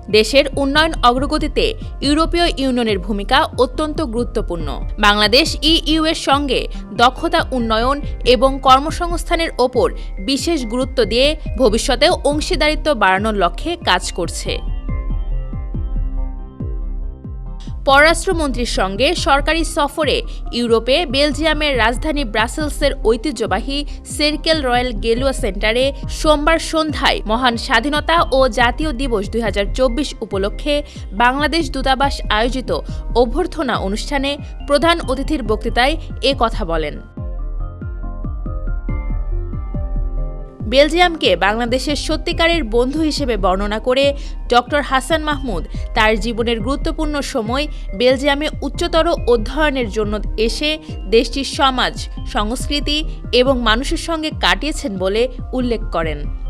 দেশের উন্নয়ন অগ্রগতিতে ইউরোপীয় ইউনিয়নের ভূমিকা অত্যন্ত গুরুত্বপূর্ণ। বাংলাদেশ ইইউ এর সঙ্গে দক্ষতা উন্নয়ন এবং কর্মসংস্থানের ওপর বিশেষ গুরুত্ব দিয়ে ভবিষ্যতেও অংশীদারিত্ব বাড়ানোর লক্ষ্যে কাজ করছে। পররাষ্ট্রমন্ত্রীর সঙ্গে সরকারি সফরে ইউরোপে বেলজিয়ামের রাজধানী ব্রাসেলসের ঐতিহ্যবাহী সার্কেল রয়্যাল গেলুয়া সেন্টারে সোমবার সন্ধ্যায় মহান স্বাধীনতা ও জাতীয় দিবস 2024 উপলক্ষে বাংলাদেশ দূতাবাস আয়োজিত অভ্যর্থনা অনুষ্ঠানে প্রধান অতিথির বক্তৃতায় এ কথা বলেন। বেলজিয়ামকে বাংলাদেশের সত্যিকারের বন্ধু হিসেবে বর্ণনা করে ড. হাসান মাহমুদ তার জীবনের গুরুত্বপূর্ণ সময় বেলজিয়ামে উচ্চতর অধ্যয়নের জন্য এসে দেশটির সমাজ, সংস্কৃতি এবং মানুষের সঙ্গে কাটিয়েছেন বলে উল্লেখ করেন।